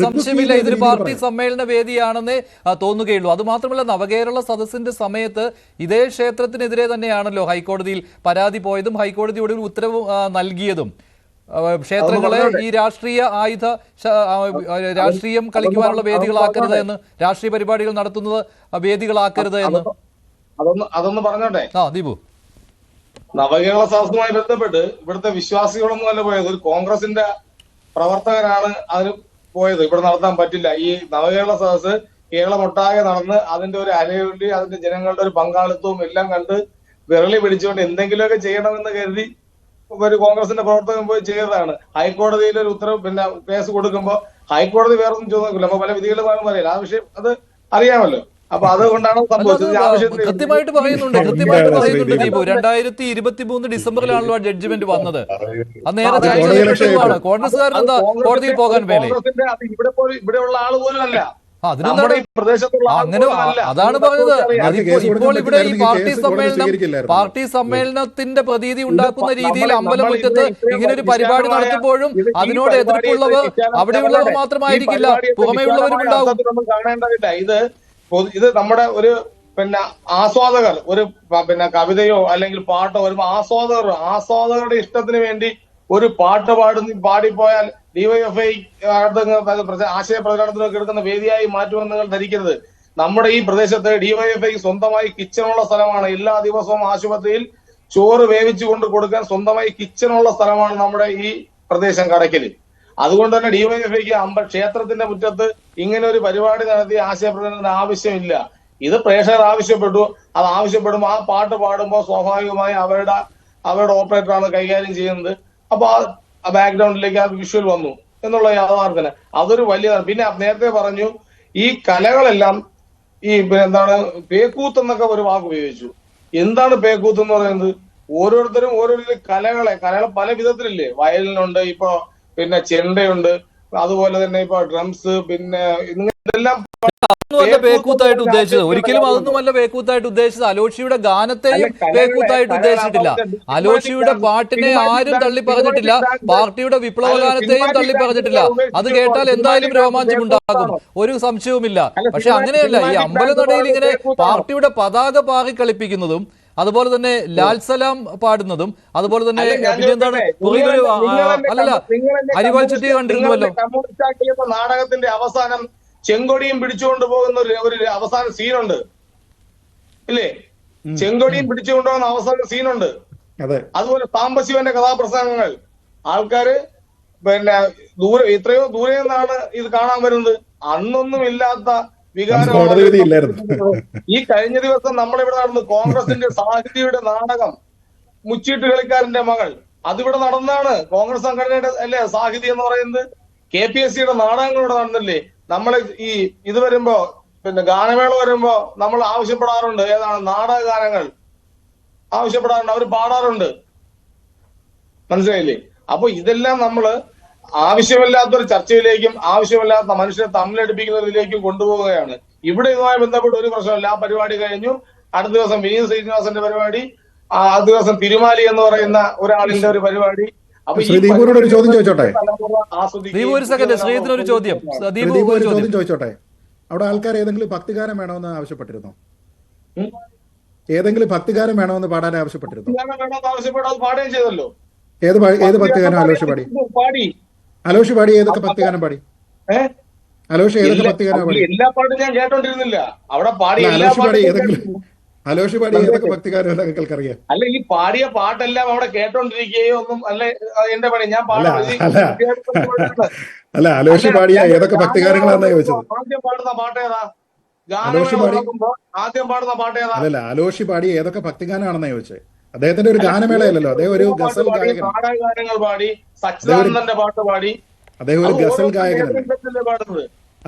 സംശയമില്ല, ഇതൊരു പാർട്ടി സമ്മേളന വേദിയാണെന്നേ തോന്നുകയുള്ളൂ. അതുമാത്രമല്ല, നവകേരള സദസ്സിന്റെ സമയത്ത് ഇതേ ക്ഷേത്രത്തിനെതിരെ തന്നെയാണല്ലോ ഹൈക്കോടതിയിൽ പരാതി പോയതും ഹൈക്കോടതിയുടെ ഒരു ഉത്തരവ് നൽകിയതും. ക്ഷേത്രങ്ങളെ ഈ രാഷ്ട്രീയം കളിക്കുവാനുള്ള വേദികളാക്കരുത് എന്ന്, രാഷ്ട്രീയ പരിപാടികൾ നടത്തുന്നത് വേദികളാക്കരുത് എന്ന്. അതൊന്ന് പറഞ്ഞോട്ടെ. ദീപു, നവകേരള സദസ്സുമായി ബന്ധപ്പെട്ട് ഇവിടുത്തെ വിശ്വാസികളൊന്നും അല്ല പോയത്, ഒരു കോൺഗ്രസിന്റെ പ്രവർത്തകരാണ് അതിന് പോയത്. ഇവിടെ നടത്താൻ പറ്റില്ല. ഈ നവകേരള സദസ്സ് കേരളമൊട്ടാകെ നടന്ന് അതിന്റെ ഒരു അരയുള്ളി, അതിന്റെ ജനങ്ങളുടെ ഒരു പങ്കാളിത്തവും എല്ലാം കണ്ട് വിരളി പിടിച്ചുകൊണ്ട് എന്തെങ്കിലുമൊക്കെ ചെയ്യണമെന്ന് കരുതി ഒരു കോൺഗ്രസിന്റെ പ്രവർത്തകൻ പോയി ചെയ്തതാണ്. ഹൈക്കോടതിയിൽ ഒരു ഉത്തരവ് പിന്നെ കേസ് കൊടുക്കുമ്പോൾ ഹൈക്കോടതി വേറൊന്നും ചോദിക്കില്ല. അപ്പൊ പല വിധികളുമാണെന്ന് അറിയില്ല. ആ വിഷയം അത് അറിയാമല്ലോ. അപ്പൊ അതുകൊണ്ടാണ് സംഭവിച്ചത്. കൃത്യമായിട്ട് പറയുന്നുണ്ട് ദീപു. 2023 ഡിസംബറിലാണല്ലോ ജഡ്ജ്മെന്റ് വന്നത്. കോൺഗ്രസ്സുകാരൻ എന്താ കോടതിയിൽ പോകാൻ വേണ്ടി? ഇവിടെയുള്ള ആള് പോലും അല്ല, അങ്ങനെ അതാണ് പറഞ്ഞത്. ഇപ്പോൾ ഇവിടെ ഈ പാർട്ടി സമ്മേളനത്തിന്റെ പ്രതീതി ഉണ്ടാക്കുന്ന രീതിയിൽ അമ്പലമുറ്റത്ത് ഇങ്ങനെ ഒരു പരിപാടി നടത്തുമ്പോഴും അതിനോട് എതിർപ്പുള്ളവർ അവിടെയുള്ളവർ മാത്രമായിരിക്കില്ല, പുറമേയുള്ളവരും ഉണ്ടാകും. കാണേണ്ടതില്ല. ഇത് നമ്മുടെ ഒരു പിന്നെ ആസ്വാദകർ ഒരു പിന്നെ കവിതയോ അല്ലെങ്കിൽ പാട്ടോ വരുമ്പോൾ ആസ്വാദകരുടെ ഇഷ്ടത്തിന് വേണ്ടി ഒരു പാട്ട് പാടിപ്പോയാൽ ഡിവൈഎഫ്ഐ ആശയ പ്രചരണത്തിനൊക്കെ എടുക്കുന്ന വേദിയായി മാറ്റുമെന്ന് നിങ്ങൾ ധരിക്കരുത്. നമ്മുടെ ഈ പ്രദേശത്ത് ഡിവൈഎഫ്ഐ സ്വന്തമായി കിച്ചണുള്ള സ്ഥലമാണ്. എല്ലാ ദിവസവും ആശുപത്രിയിൽ ചോറ് വേവിച്ചു കൊണ്ട് കൊടുക്കാൻ സ്വന്തമായി കിച്ചണുള്ള സ്ഥലമാണ് നമ്മുടെ ഈ പ്രദേശം കടയ്ക്കല്. അതുകൊണ്ട് തന്നെ ഡിവൈഎഫ്ഐക്ക് ക്ഷേത്രത്തിന്റെ മുറ്റത്ത് ഇങ്ങനെ ഒരു പരിപാടി നടത്തി ആശയപ്രചരണത്തിന് ആവശ്യമില്ല. ഇത് പ്രേക്ഷകർ ആവശ്യപ്പെട്ടു. അത് ആവശ്യപ്പെടുമ്പോൾ ആ പാട്ട് പാടുമ്പോൾ സ്വാഭാവികമായി അവരുടെ ഓപ്പറേറ്ററാണ് കൈകാര്യം ചെയ്യുന്നത്. അപ്പൊ ആ ബാക്ക്ഗ്രൗണ്ടിലേക്ക് ആ വിഷ്വൽ വന്നു എന്നുള്ള യാഥാർത്ഥ്യം അതൊരു വലിയതാണ്. പിന്നെ നേരത്തെ പറഞ്ഞു ഈ കലകളെല്ലാം ഈ എന്താണ് പേക്കൂത്ത് എന്നൊക്കെ ഒരു വാക്ക് ഉപയോഗിച്ചു. എന്താണ് പേക്കൂത്ത് എന്ന് പറയുന്നത്? ഓരോരുത്തരും കലകളെ പല വിധത്തിലില്ലേ. വയലിനുണ്ട്, ഇപ്പൊ പിന്നെ ചെണ്ടയുണ്ട്, അതുപോലെ തന്നെ ഇപ്പൊ ഡ്രംസ്, പിന്നെ ഇതെല്ലാം പേക്കൂത്തായിട്ട് ഉദ്ദേശിച്ചത് ഒരിക്കലും അതൊന്നുമല്ല പേക്കൂത്തായിട്ട് ഉദ്ദേശിച്ചത്. അലോഷിയുടെ ഗാനത്തെയും പേക്കൂത്തായിട്ട് ഉദ്ദേശിച്ചിട്ടില്ല. അലോഷിയുടെ പാട്ടിനെ ആരും തള്ളി പറഞ്ഞിട്ടില്ല, പാർട്ടിയുടെ വിപ്ലവ ഗാനത്തെയും തള്ളി പറഞ്ഞിട്ടില്ല. അത് കേട്ടാൽ എന്തായാലും രോമാഞ്ചമുണ്ടാകും, ഒരു സംശയവുമില്ല. പക്ഷെ അങ്ങനെയല്ല, ഈ അമ്പലനടയിൽ ഇങ്ങനെ പാർട്ടിയുടെ പതാക പാറി കളിപ്പിക്കുന്നതും അതുപോലെ തന്നെ ലാൽ സലാം പാടുന്നതും അതുപോലെ തന്നെ എന്താണ് അല്ലല്ല അരിവാൾ ചുറ്റി കണ്ടിരുന്നുവല്ലോ. നാടകത്തിന്റെ അവസാനം ചെങ്കൊടിയും പിടിച്ചുകൊണ്ട് പോകുന്ന ഒരു അവസാന സീനുണ്ട് ഇല്ലേ? ചെങ്കൊടിയും പിടിച്ചുകൊണ്ടുപോകുന്ന അവസാന സീനുണ്ട്. അതുപോലെ സാംബശിവന്റെ കഥാപ്രസംഗങ്ങൾ ആൾക്കാര് പിന്നെ എത്രയോ ദൂരെ നിന്നാണ് ഇത് കാണാൻ വരുന്നത്. അന്നൊന്നും ഇല്ലാത്ത വികാരമാണ്. ഈ കഴിഞ്ഞ ദിവസം നമ്മളിവിടെ നടന്നു കോൺഗ്രസിന്റെ സാഹിതിയുടെ നാടകം മുച്ചീട്ട് കളിക്കാരന്റെ മകൾ, അതിവിടെ നടന്നാണ്. കോൺഗ്രസ് സംഘടനയുടെ അല്ലേ സാഹിതി എന്ന് പറയുന്നത്. KPSCയുടെ നാടകങ്ങൾ ഇവിടെ നടന്നില്ലേ? നമ്മള് ഇത് വരുമ്പോ പിന്നെ ഗാനമേള വരുമ്പോ നമ്മൾ ആവശ്യപ്പെടാറുണ്ട്, ഏതാണ് നാടക ഗാനങ്ങൾ ആവശ്യപ്പെടാറുണ്ട്, അവർ പാടാറുണ്ട്. മനസ്സിലായില്ലേ? അപ്പൊ ഇതെല്ലാം നമ്മള് ആവശ്യമില്ലാത്തൊരു ചർച്ചയിലേക്കും ആവശ്യമില്ലാത്ത മനുഷ്യരെ തമ്മിലടിപ്പിക്കുന്നതിലേക്കും കൊണ്ടുപോവുകയാണ്. ഇവിടെ ഇതുമായി ബന്ധപ്പെട്ട് ഒരു പ്രശ്നമില്ല. ആ പരിപാടി കഴിഞ്ഞു. അടുത്ത ദിവസം വിനീത് ശ്രീനിവാസന്റെ പരിപാടി, അടുത്ത ദിവസം തിരുമാലി എന്ന് പറയുന്ന ഒരാളിന്റെ ഒരു പരിപാടി. ഒരു ചോദ്യം ചോദിച്ചോട്ടെ, ഒരു ചോദ്യം ചോദിച്ചോട്ടെ. അവിടെ ആൾക്കാർ ഏതെങ്കിലും ഭക്തിഗാനം വേണമെന്ന് ആവശ്യപ്പെട്ടിരുന്നോ? ഏതെങ്കിലും ഭക്തിഗാനം വേണമെന്ന് പാടാൻ ആവശ്യപ്പെട്ടിരുന്നോ? പാടുകയും ചെയ്തല്ലോ. ഏത് ഭക്തിഗാനം അലോഷി പാടി? അലോഷി പാടി ഏതൊക്കെ ഭക്തിഗാനം പാടി? അലോഷി ഏതൊക്കെ ഭക്തിഗാനം പാടി? എല്ലാ പാട്ടും ഞാൻ കേട്ടോണ്ടിരുന്നില്ല. അവിടെ പാടി അലോഷി പാടി ഏതൊക്കെ ഭക്തിഗാനം നിങ്ങൾക്കറിയാം? അല്ല, ഈ പാടിയ പാട്ടെല്ലാം അവിടെ കേട്ടോണ്ടിരിക്കുകയോ ഒന്നും അല്ല എന്റെ പണി. ഞാൻ അല്ല അലോഷി പാടിയ ഏതൊക്കെ ഭക്തിഗാനങ്ങളാണെന്നാ ചോദിച്ചത്. ആദ്യം പാടുന്ന പാട്ടേതാ? അല്ലല്ല, അലോഷി പാടി ഏതൊക്കെ ഭക്തിഗാനാണെന്നാ ചോദിച്ചത്. അദ്ദേഹത്തിന്റെ ഒരു ഗാനമേളയല്ലോ, അദ്ദേഹം ഒരു ഗസൽ ഗാനങ്ങൾ പാടി, സച്ചിദാനന്ദന്റെ പാട്ട് പാടി. അദ്ദേഹം ഒരു ഗസൽ ഗായകനാണ്.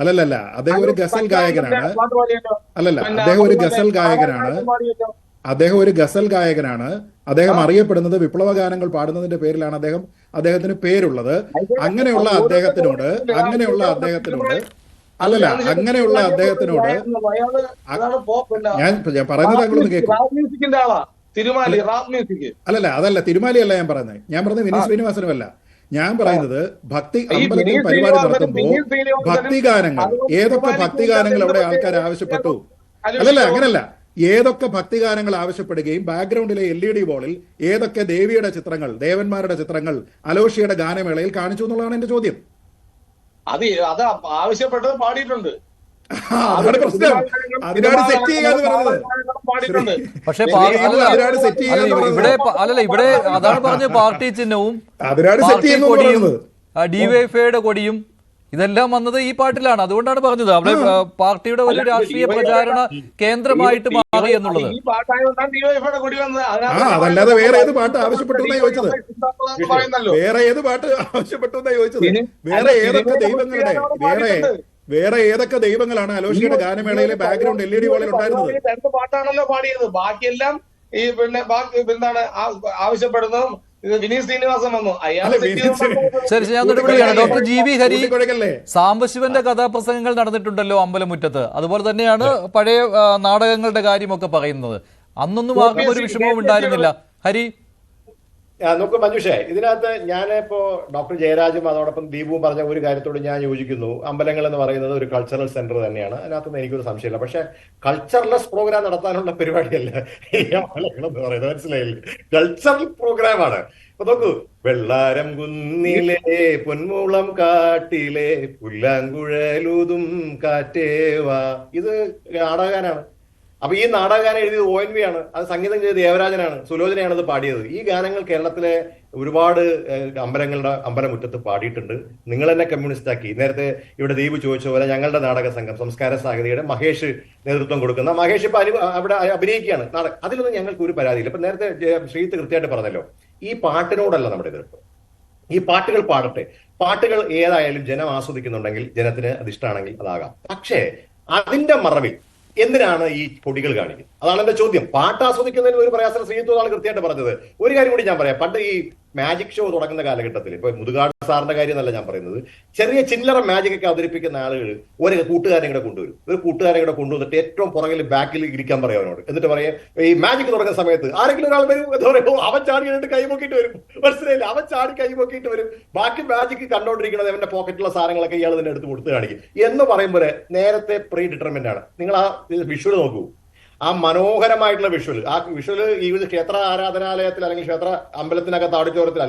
അല്ലല്ല, അദ്ദേഹം ഒരു ഗസൽ ഗായകനാണ്. അല്ലല്ല, അദ്ദേഹം ഒരു ഗസൽ ഗായകനാണ്. അദ്ദേഹം അറിയപ്പെടുന്നത് വിപ്ലവ ഗാനങ്ങൾ പാടുന്നതിന്റെ പേരിലാണ് അദ്ദേഹത്തിന് പേരുള്ളത്. അങ്ങനെയുള്ള അദ്ദേഹത്തിനോട് ഞാൻ പറയുന്നത് താങ്കളൊന്ന് കേൾക്കും. തിരുമാലി റാപ്പ് മ്യൂസിക് അതല്ല തിരുമാലി അല്ല ഞാൻ പറഞ്ഞത് വിനീത് ശ്രീനിവാസനുമല്ല. ഞാൻ പറയുന്നത് ഭക്തി ഈ അമ്പലത്തിൽ വിനീത് പരിപാടി ശ്രീനിവാസനും നടത്തുമ്പോൾ വിനീത് ശ്രീനിവാസനും ഭക്തിഗാനങ്ങൾ അതുകൊണ്ട് ഏതൊക്കെ ഭക്തിഗാനങ്ങൾ അവിടെ ആൾക്കാർ ആവശ്യപ്പെട്ടു അല്ലല്ല അങ്ങനല്ല ഏതൊക്കെ ഭക്തിഗാനങ്ങൾ ആവശ്യപ്പെടുകയും ബാക്ക്ഗ്രൗണ്ടിലെ LED ബോളിൽ ഏതൊക്കെ ദേവിയുടെ ചിത്രങ്ങൾ ദേവന്മാരുടെ ചിത്രങ്ങൾ അലോഷിയുടെ ഗാനമേളയിൽ കാണിച്ചു എന്നുള്ളതാണ് എന്റെ ചോദ്യം. അത് ആവശ്യപ്പെട്ടത് പാടിയിട്ടുണ്ട്. അതാണ് പ്രശ്നം. അതിനാണ് സെറ്റ് ചെയ്യാന്ന് പറഞ്ഞത്. പക്ഷേ അതിനാണ് സെറ്റ് ഇവിടെ അതാണ് പറഞ്ഞത്, പാർട്ടി ചിഹ്നവും അതിനാണ് സെറ്റ് പാർട്ടി ചെയ്യുന്നത് കൊടിയും പറയുന്നത്. ഡിവൈഎഫ്ഐയുടെ കൊടിയും ഇതെല്ലാം വന്നത് ഈ പാട്ടിലാണ്. അതുകൊണ്ടാണ് പറഞ്ഞത് അവിടെ പാർട്ടിയുടെ ഒരു രാഷ്ട്രീയ പ്രചാരണ കേന്ദ്രമായിട്ട് മാറി എന്നുള്ളത്. അതല്ലാതെ വേറെ ഏത് പാട്ട് ആവശ്യപ്പെട്ടു എന്നാ ചോദിച്ചത്? വേറെ ഏത് പാട്ട് ആവശ്യപ്പെട്ടു എന്നാ ചോദിച്ചത്? വേറെ ഏതൊക്കെ ദൈവങ്ങളുടെ വേറെ ഏതൊക്കെ ദൈവങ്ങളാണ് അലോഷിയുടെ ഗാനമേളയിലെ ബാക്ക്ഗ്രൗണ്ട് LED ബോളിൽ ഉണ്ടായിരുന്നത്? 2 പാട്ടാണല്ലോ പാടിയത്. ബാക്കിയെല്ലാം ഈ ബാക്കി എന്താണ് ആവശ്യപ്പെടുന്നതും ഇത് വിനീത് ശ്രീനിവാസൻ വന്നു. ശരി, ഞാൻ ഡോക്ടർ GV ഹരി, സാംബശിവന്റെ കഥാപ്രസംഗങ്ങൾ നടന്നിട്ടുണ്ടല്ലോ അമ്പലമുറ്റത്ത്. അതുപോലെ തന്നെയാണ് പഴയ നാടകങ്ങളുടെ കാര്യമൊക്കെ പറയുന്നത്. അന്നൊന്നും ആർക്കും ഒരു വിഷമവും ഉണ്ടായിരുന്നില്ല. ഹരി നോക്കൂ മഞ്ജുഷേ, ഇതിനകത്ത് ഞാനിപ്പോ ഡോക്ടർ ജയരാജും അതോടൊപ്പം ദീപുവും പറഞ്ഞ ഒരു കാര്യത്തോട് ഞാൻ യോജിക്കുന്നു. അമ്പലങ്ങൾ എന്ന് പറയുന്നത് ഒരു കൾച്ചറൽ സെന്റർ തന്നെയാണ്. അതിനകത്തൊന്നും എനിക്കൊരു സംശയമില്ല. പക്ഷെ കൾച്ചറലെസ് പ്രോഗ്രാം നടത്താനുള്ള പരിപാടിയല്ല ഈ അമ്പലങ്ങൾ എന്ന് പറയുന്നത്, മനസ്സിലായില്ലേ? കൾച്ചറൽ പ്രോഗ്രാമാണ്. അപ്പൊ നോക്കൂ, വെള്ളാരം കുന്നിലെ പൊന്മുളം കാട്ടിലെ പുല്ലാങ്കുഴലൂതും കാറ്റേവാ, ഇത് നാടകഗാനാണ്. അപ്പൊ ഈ നാടകഗാനം എഴുതിയത് ONV ആണ്. അത് സംഗീതം ചെയ്തത് ദേവരാജനാണ്, സുലോചനയാണ് അത് പാടിയത്. ഈ ഗാനങ്ങൾ കേരളത്തിലെ ഒരുപാട് അമ്പലമുറ്റത്ത് പാടിയിട്ടുണ്ട്. നിങ്ങൾ തന്നെ കമ്മ്യൂണിസ്റ്റ് ആക്കി. നേരത്തെ ഇവിടെ ദീപ് ചോദിച്ച പോലെ ഞങ്ങളുടെ നാടക സംഘം സംസ്കാര സാഹിതിയുടെ മഹേഷ് നേതൃത്വം കൊടുക്കുന്ന മഹേഷ് ഇപ്പൊ അവിടെ അഭിനയിക്കുകയാണ്. അതിലൊന്നും ഞങ്ങൾക്ക് ഒരു പരാതിയില്ല. ഇപ്പൊ നേരത്തെ ശ്രീത്ത് കൃത്യമായിട്ട് പറഞ്ഞല്ലോ, ഈ പാട്ടിനോടല്ല നമ്മുടെ എതിർപ്പ്. ഈ പാട്ടുകൾ പാടട്ടെ, പാട്ടുകൾ ഏതായാലും ജനം ആസ്വദിക്കുന്നുണ്ടെങ്കിൽ, ജനത്തിന് അത് ഇഷ്ടമാണെങ്കിൽ അതാകാം. പക്ഷേ അതിന്റെ മറവിൽ എന്തിനാണ് ഈ കൊടികൾ കാണിക്കുന്നത്? അതാണ് എന്റെ ചോദ്യം. പാട്ട് ആസ്വദിക്കുന്നതിന് ഒരു പ്രയാസം ശ്രീത്വമാണ് കൃത്യമായിട്ട് പറഞ്ഞത്. ഒരു കാര്യം കൂടി ഞാൻ പറയാം. പണ്ട് ഈ മാജിക് ഷോ തുടങ്ങുന്ന കാലഘട്ടത്തിൽ, ഇപ്പൊ മുതുകാട് സാറിന്റെ കാര്യം എന്നല്ല ഞാൻ പറയുന്നത്, ചെറിയ ചില്ലറ മാജിക് ഒക്കെ അവതരിപ്പിക്കുന്ന ആളുകൾ ഒരു കൂട്ടുകാരെ കൂടെ കൊണ്ടുവരും. ഒരു കൂട്ടുകാരെ കൂടെ കൊണ്ടുവന്നിട്ട് ഏറ്റവും പുറകിൽ ബാക്കിൽ ഇരിക്കാൻ പറയും അവനോട്. എന്നിട്ട് പറയാം, ഈ മാജിക് തുടങ്ങുന്ന സമയത്ത് ആരെങ്കിലും ഒരാൾ വരും, എന്താ പറയുക, അവൻ ചാടി കഴിഞ്ഞിട്ട് കൈമൊക്കിയിട്ട് വരും. മനസ്സിലായില്ല? അവൻ ചാടി കൈമൊക്കിയിട്ട് വരും. ബാക്കി മാജിക് കണ്ടോണ്ടിരിക്കുന്നത് അവന്റെ പോക്കറ്റിലുള്ള സാധനങ്ങളൊക്കെ ഇയാൾ തന്നെ എടുത്ത് കൊടുത്ത് കാണിക്കും എന്ന് പറയുമ്പോൾ നേരത്തെ പ്രീ ഡിറ്റർമിന്റ് ആണ്. നിങ്ങൾ ആ വിഷ്വൽ നോക്കൂ, ആ മനോഹരമായിട്ടുള്ള വിഷ്വൽ. ആ വിഷ്വൽ ഈ ക്ഷേത്ര ആരാധനാലയത്തിൽ അല്ലെങ്കിൽ ക്ഷേത്ര അമ്പലത്തിനകത്ത് ഓഡിറ്റോറിയത്തിൽ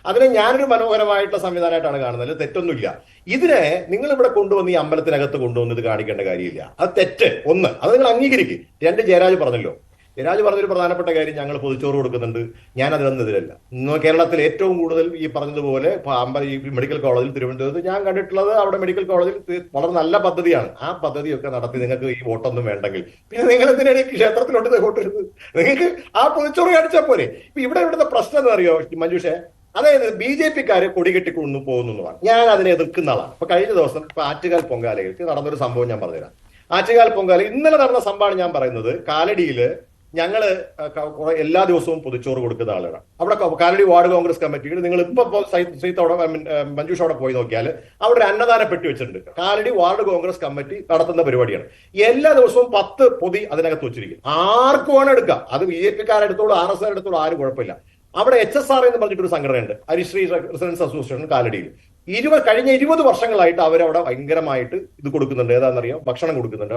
അതിനെ ഞാനൊരു മനോഹരമായിട്ടുള്ള സംവിധാനമായിട്ടാണ് കാണുന്നത്. തെറ്റൊന്നുമില്ല. ഇതിനെ നിങ്ങൾ ഇവിടെ കൊണ്ടുവന്ന് ഈ അമ്പലത്തിനകത്ത് കൊണ്ടുവന്ന് ഇത് കാണിക്കേണ്ട കാര്യമില്ല. അത് തെറ്റ്. ഒന്ന്, അത് നിങ്ങൾ അംഗീകരിക്കും. 2, ജയരാജ് പറഞ്ഞല്ലോ, ജയരാജ് പറഞ്ഞൊരു പ്രധാനപ്പെട്ട കാര്യം, ഞങ്ങൾ പൊതിച്ചോറ് കൊടുക്കുന്നുണ്ട്. ഞാൻ അതിലൊന്നെതിരല്ല. കേരളത്തിൽ ഏറ്റവും കൂടുതൽ ഈ പറഞ്ഞതുപോലെ ഈ മെഡിക്കൽ കോളേജിൽ തിരുവനന്തപുരത്ത് ഞാൻ കണ്ടിട്ടുള്ളത്, അവിടെ മെഡിക്കൽ കോളേജിൽ വളരെ നല്ല പദ്ധതിയാണ്. ആ പദ്ധതിയൊക്കെ നടത്തി നിങ്ങൾക്ക് ഈ വോട്ടൊന്നും വേണ്ടെങ്കിൽ പിന്നെ നിങ്ങൾ എന്തിനാണ് ഈ ക്ഷേത്രത്തിലോട്ട് വോട്ട് വരുന്നത്? നിങ്ങൾക്ക് ആ പൊതിച്ചോറ് കാണിച്ചാൽ പോരെ. ഇപ്പൊ ഇവിടുത്തെ പ്രശ്നം എന്ന് അറിയോ മഞ്ജുഷേ? അതായത് BJP-ക്കാര് കൊടികെട്ടി കൊണ്ടു പോകുന്നതാണ്. ഞാൻ അതിനെ എതിർക്കുന്ന ആളാണ്. ഇപ്പൊ കഴിഞ്ഞ ദിവസം ഇപ്പൊ ആറ്റുകാൽ പൊങ്കാലയ്ക്ക് നടന്നൊരു സംഭവം ഞാൻ പറഞ്ഞുതരാം. ആറ്റുകാൽ പൊങ്കാല ഇന്നലെ നടന്ന സംഭവമാണ് ഞാൻ പറയുന്നത്. കാലടിയില് ഞങ്ങള് എല്ലാ ദിവസവും പൊതിച്ചോറ് കൊടുക്കുന്ന ആളുകളാണ്. അവിടെ കാലടി വാർഡ് കോൺഗ്രസ് കമ്മിറ്റിയിൽ നിങ്ങൾ ഇപ്പൊ ശ്രീത്തോടെ മഞ്ജുഷോടെ പോയി നോക്കിയാൽ അവിടെ ഒരു അന്നദാന പെട്ടി വെച്ചിട്ടുണ്ട്. കാലടി വാർഡ് കോൺഗ്രസ് കമ്മിറ്റി നടത്തുന്ന പരിപാടിയാണ്. എല്ലാ ദിവസവും 10 പൊതി അതിനകത്ത് വെച്ചിരിക്കും. ആർക്കും വേണം എടുക്കാം. അത് BJP-ക്കാരെടുത്തോളൂ, RSS എടുത്തോളൂ, ആരും കുഴപ്പമില്ല. അവിടെ HSR എന്ന് പറഞ്ഞിട്ടൊരു സംഘടനയുണ്ട്, ഹരിശ്രീ റെസിഡൻസ് അസോസിയേഷൻ കാലടിയിൽ. കഴിഞ്ഞ 20 വർഷങ്ങളായിട്ട് അവരവിടെ ഭയങ്കരമായിട്ട് ഇത് കൊടുക്കുന്നുണ്ട്. ഏതാണെന്നറിയാം, ഭക്ഷണം കൊടുക്കുന്നുണ്ട്.